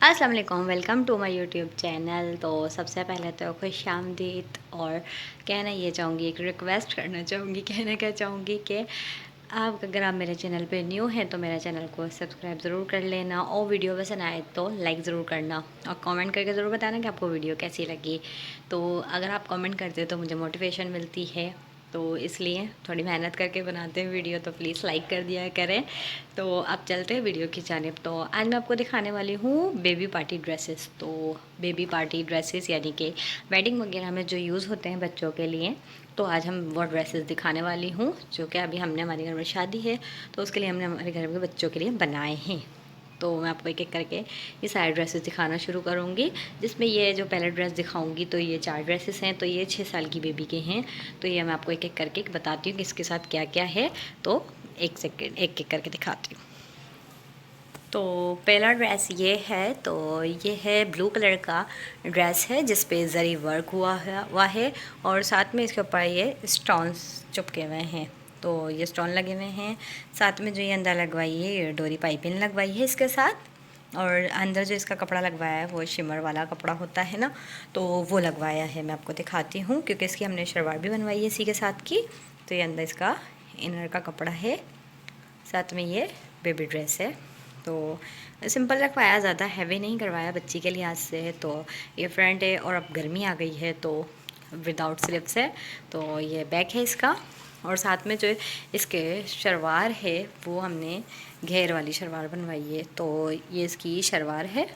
अस्सलाम वालेकुम, welcome to my YouTube channel. तो सबसे पहले तो खुश आमदीद। और कहना ये चाहूँगी, एक रिक्वेस्ट करना चाहूँगी, कहना क्या चाहूँगी कि आप अगर आप मेरे चैनल पे न्यू हैं तो मेरे चैनल को सब्सक्राइब ज़रूर कर लेना, और वीडियो पसंद आए तो लाइक ज़रूर करना, और कमेंट करके ज़रूर बताना कि आपको वीडियो कैसी लगी। तो अगर आप कमेंट करते हो तो मुझे मोटिवेशन मिलती है, तो इसलिए थोड़ी मेहनत करके बनाते हैं वीडियो, तो प्लीज़ लाइक कर दिया करें। तो अब चलते हैं वीडियो की जानिब। तो आज मैं आपको दिखाने वाली हूँ बेबी पार्टी ड्रेसेस। तो बेबी पार्टी ड्रेसेस यानी कि वेडिंग वगैरह में जो यूज़ होते हैं बच्चों के लिए, तो आज हम वो ड्रेसेस दिखाने वाली हूँ, जो कि अभी हमने हमारे घर में शादी है तो उसके लिए हमने हमारे घर में बच्चों के लिए बनाए हैं। तो मैं आपको एक एक करके ये सारे ड्रेसेस दिखाना शुरू करूँगी, जिसमें ये जो पहले ड्रेस दिखाऊंगी तो ये 4 ड्रेसेस हैं। तो ये 6 साल की बेबी के हैं। तो ये मैं आपको एक एक करके बताती हूँ कि इसके साथ क्या क्या है। तो एक एक करके दिखाती हूँ। तो पहला ड्रेस ये है, तो ये है ब्लू कलर का ड्रेस है जिस पे जरी वर्क हुआ है और साथ में इसके ऊपर ये स्टोन्स चिपके हुए हैं। तो ये स्टोन लगे हुए हैं। साथ में जो ये अंदर लगवाई है, ये डोरी पाइपिंग लगवाई है इसके साथ। और अंदर जो इसका कपड़ा लगवाया है वो शिमर वाला कपड़ा होता है ना, तो वो लगवाया है। मैं आपको दिखाती हूँ, क्योंकि इसकी हमने शलवार भी बनवाई है इसी के साथ की। तो ये अंदर इसका इनर का कपड़ा है, साथ में ये बेबी ड्रेस है। तो सिंपल रखवाया, ज़्यादा हैवी नहीं करवाया बच्ची के लिहाज से। तो ये फ्रंट है, और अब गर्मी आ गई है तो विदाउट स्लिप्स है। तो ये बैक है इसका, और साथ में जो इसके शलवार है वो हमने घेर वाली शलवार बनवाई है। तो ये इसकी शलवार है।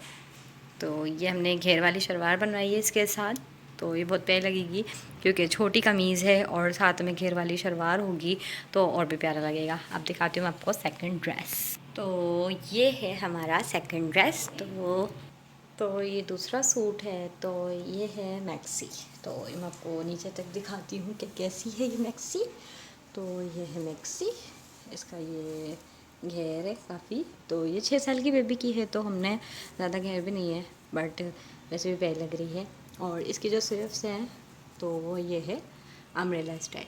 तो ये हमने घेर वाली शलवार बनवाई है इसके साथ। तो ये बहुत प्यारी लगेगी, क्योंकि छोटी कमीज़ है और साथ में घेर वाली शलवार होगी तो और भी प्यारा लगेगा। अब दिखाती हूँ आपको सेकंड ड्रेस। तो ये है हमारा सेकंड ड्रेस। तो ये दूसरा सूट है। तो ये है मैक्सी। तो ये मैं आपको नीचे तक दिखाती हूँ कि कैसी है ये मैक्सी। तो ये है मैक्सी, इसका ये घेर है काफ़ी। तो ये 6 साल की बेबी की है, तो हमने ज़्यादा घेर भी नहीं है, बट वैसे भी प्यारी लग रही है। और इसकी जो स्लीव्स हैं तो वो ये है अम्ब्रेला स्टाइल।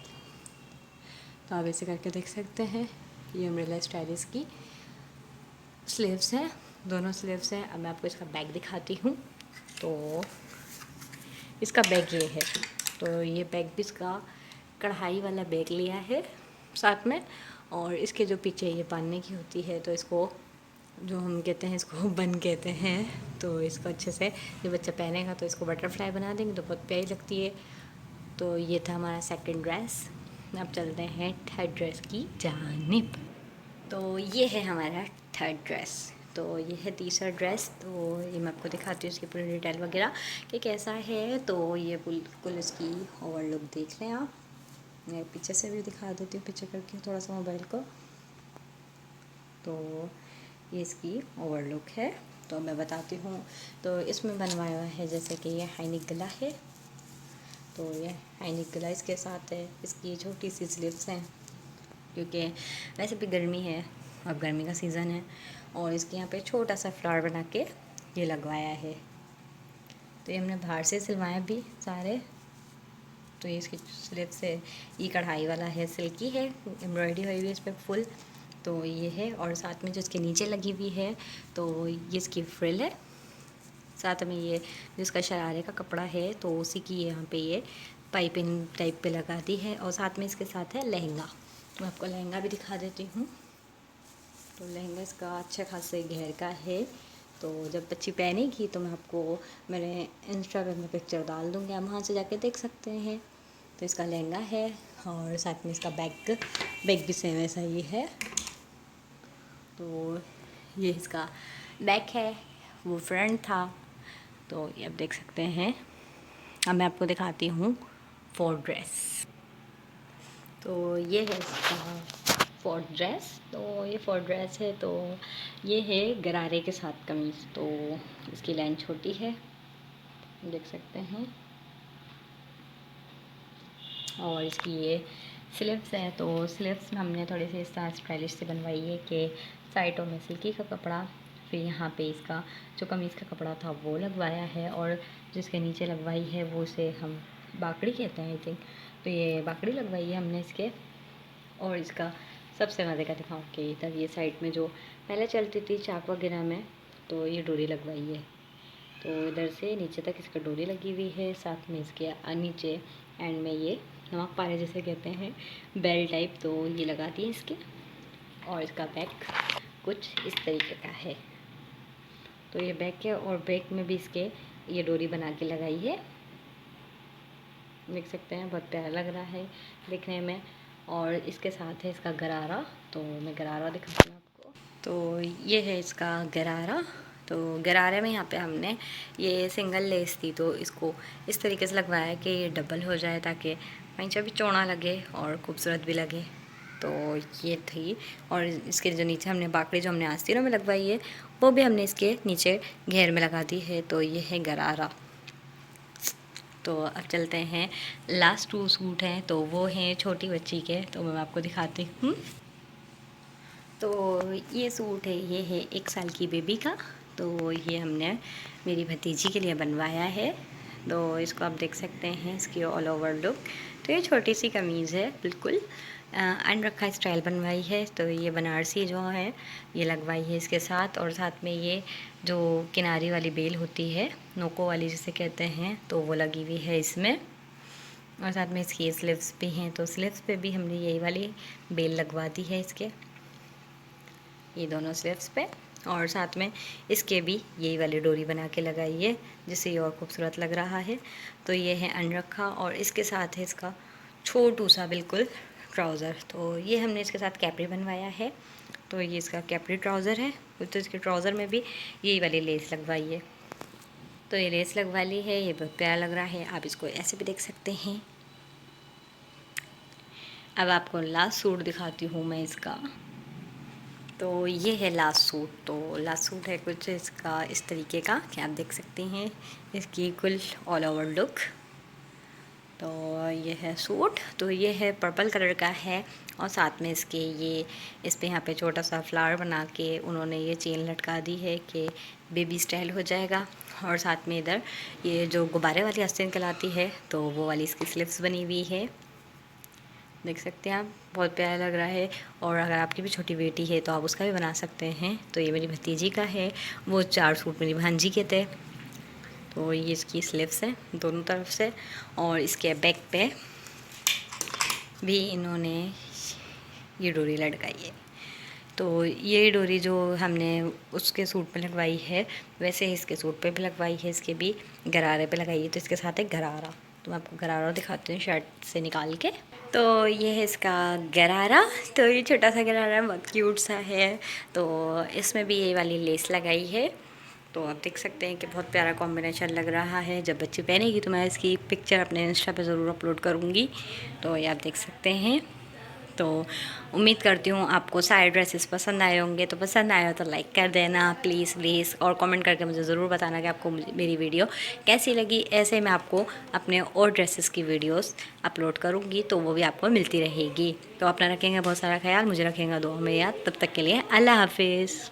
तो आप ऐसे करके देख सकते हैं, ये अम्ब्रेला स्टाइल इसकी स्लीव्स हैं, दोनों स्लीव्स हैं। अब मैं आपको इसका बैग दिखाती हूँ। तो इसका बैग ये है। तो ये बैग भी इसका कढ़ाई वाला बैग लिया है साथ में। और इसके जो पीछे ये बांधने की होती है, तो इसको जो हम कहते हैं, इसको बन कहते हैं। तो इसको अच्छे से जब बच्चा पहनेगा तो इसको बटरफ्लाई बना देंगे तो बहुत प्यारी लगती है। तो ये था हमारा सेकंड ड्रेस। अब चलते हैं थर्ड ड्रेस की जानिब। तो ये है हमारा थर्ड ड्रेस। तो ये है तीसरा ड्रेस। तो ये मैं आपको दिखाती हूँ इसकी पूरी डिटेल वगैरह कि कैसा है। तो ये बिल्कुल इसकी ओवर लुक देख लें आप। मैं पीछे से भी दिखा देती हूँ, पीछे करके थोड़ा सा मोबाइल को। तो ये इसकी ओवर लुक है। तो मैं बताती हूँ। तो इसमें बनवाया हुआ है जैसे कि ये हाईनेक गला है। तो ये हाईनेक गला इसके साथ है। इसकी छोटी सी स्लीव्स हैं, क्योंकि वैसे भी गर्मी है, अब गर्मी का सीज़न है। और इसके यहाँ पे छोटा सा फ्लावर बना के ये लगवाया है। तो ये हमने बाहर से सिलवाया भी सारे। तो ये इसकी स्लीव्स है, ये कढ़ाई वाला है, सिल्की है, एम्ब्रॉयडरी हुई हुई है इस पर फुल। तो ये है, और साथ में जो इसके नीचे लगी हुई है तो ये इसकी फ्रिल है। साथ में ये जिसका शरारे का कपड़ा है तो उसी की यहाँ पे ये पाइपिंग टाइप पे लगा दी है। और साथ में इसके साथ है लहंगा। तो मैं आपको लहंगा भी दिखा देती हूँ। तो लहंगा इसका अच्छा खासे घेर का है। तो जब बच्ची पहनेगी तो मैं आपको मेरे इंस्टाग्राम में पिक्चर डाल दूँगी, आप वहाँ से जाके देख सकते हैं। तो इसका लहंगा है, और साथ में इसका बैग भी सेम ऐसा ही है। तो ये इसका बैक है, वो फ्रंट था। तो ये आप देख सकते हैं। अब मैं आपको दिखाती हूँ फोर्थ ड्रेस। तो ये है इसका फोर्थ ड्रेस। तो ये फोर्थ ड्रेस है। तो ये है गरारे के साथ कमीज़। तो इसकी लाइन छोटी है, देख सकते हैं। और इसकी ये स्लीव्स है। तो स्लीव्स में हमने थोड़ी सी इस तरह स्टाइलिश से बनवाई है कि साइडों में सिल्की का कपड़ा, फिर यहाँ पे इसका जो कमीज़ का कपड़ा था वो लगवाया है, और जिसके नीचे लगवाई है वो उसे हम बाकड़ी कहते हैं आई थिंक। तो ये बाकड़ी लगवाई है हमने इसके। और इसका सबसे मज़े का दिखाऊँ कि इधर ये साइड में जो पहले चलती थी चाक वगैरह में, तो ये डोरी लगवाई है। तो इधर से नीचे तक इसका डोरी लगी हुई है, साथ में इसके नीचे एंड में ये नमक पारे जैसे कहते हैं बेल टाइप, तो ये लगा दिए इसके। और इसका बैक कुछ इस तरीके का है। तो ये बैक है और बैक में भी इसके ये डोरी बना के लगाई है, देख सकते हैं। बहुत प्यारा लग रहा है देखने में। और इसके साथ है इसका गरारा, तो मैं गरारा दिखाती हूँ आपको। तो ये है इसका गरारा। तो गरारे में यहाँ पे हमने ये सिंगल लेस थी, तो इसको इस तरीके से लगवाया है कि ये डबल हो जाए, ताकि पैंचा भी चौड़ा लगे और खूबसूरत भी लगे। तो ये थी। और इसके जो नीचे हमने बाकड़ी जो हमने आस्तीनों में लगवाई है, वो भी हमने इसके नीचे घेर में लगा दी है। तो ये है गरारा। तो अब चलते हैं, लास्ट 2 सूट हैं, तो वो हैं छोटी बच्ची के, तो मैं आपको दिखाती हूँ। तो ये सूट है, ये है 1 साल की बेबी का। तो ये हमने मेरी भतीजी के लिए बनवाया है। तो इसको आप देख सकते हैं, इसकी ऑल ओवर लुक। तो ये छोटी सी कमीज़ है, बिल्कुल अनरखा स्टाइल बनवाई है। तो ये बनारसी जो है ये लगवाई है इसके साथ। और साथ में ये जो किनारी वाली बेल होती है, नोको वाली जिसे कहते हैं, तो वो लगी हुई है इसमें। और साथ में इसकी स्लीव्स भी हैं, तो स्लीव्स पे भी हमने यही वाली बेल लगवा दी है इसके, ये दोनों स्लीव्स पे। और साथ में इसके भी यही वाली डोरी बना के लगाई है, जिससे ये और खूबसूरत लग रहा है। तो ये है अनरखा और इसके साथ है इसका छोटू सा बिल्कुल ट्राउज़र। तो ये हमने इसके साथ कैपरी बनवाया है। तो ये इसका कैपरी ट्राउज़र है। तो इसके ट्राउज़र में भी यही वाली लेस लगवाई है। तो ये लेस लगवा ली है, ये बहुत प्यारा लग रहा है। आप इसको ऐसे भी देख सकते हैं। अब आपको लास्ट सूट दिखाती हूँ मैं इसका। तो ये है लास्ट सूट। तो लास्ट सूट है कुछ इसका इस तरीके का कि आप देख सकते हैं इसकी कुल ऑल ओवर लुक। तो ये है सूट। तो ये है पर्पल कलर का है और साथ में इसके ये इस पे यहाँ पे छोटा सा फ्लावर बना के उन्होंने ये चेन लटका दी है कि बेबी स्टाइल हो जाएगा। और साथ में इधर ये जो गुब्बारे वाली आस्तीन कहलाती है, तो वो वाली इसकी स्लिप्स बनी हुई है, देख सकते हैं आप। बहुत प्यारा लग रहा है। और अगर आपकी भी छोटी बेटी है तो आप उसका भी बना सकते हैं। तो ये मेरी भतीजी का है, वो 4 सूट मेरी भांजी के थे। तो ये इसकी स्लीव्स हैं दोनों तरफ से। और इसके बैक पे भी इन्होंने ये डोरी लटकाई है। तो ये डोरी जो हमने उसके सूट पे लगवाई है, वैसे ही इसके सूट पे भी लगवाई है, इसके भी गरारे पे लगाई है। तो इसके साथ एक गरारा, तो मैं आपको गरारा दिखाती हूँ शर्ट से निकाल के। तो ये है इसका गरारा। तो ये छोटा सा गरारा बहुत क्यूट सा है। तो इसमें भी ये वाली लेस लगाई है। तो आप देख सकते हैं कि बहुत प्यारा कॉम्बिनेशन लग रहा है। जब बच्ची पहनेगी तो मैं इसकी पिक्चर अपने इंस्टा पे ज़रूर अपलोड करूँगी। तो ये आप देख सकते हैं। तो उम्मीद करती हूँ आपको सारे ड्रेसेस पसंद आए होंगे। तो पसंद आया तो लाइक कर देना प्लीज़ प्लीज़, और कमेंट करके मुझे ज़रूर बताना कि आपको मेरी वीडियो कैसी लगी। ऐसे मैं आपको अपने और ड्रेसेस की वीडियोस अपलोड करूँगी, तो वो भी आपको मिलती रहेगी। तो अपना रखेंगे बहुत सारा ख्याल, मुझे रखेंगे दुआ में याद। तब तक के लिए अल्लाह हाफिज़।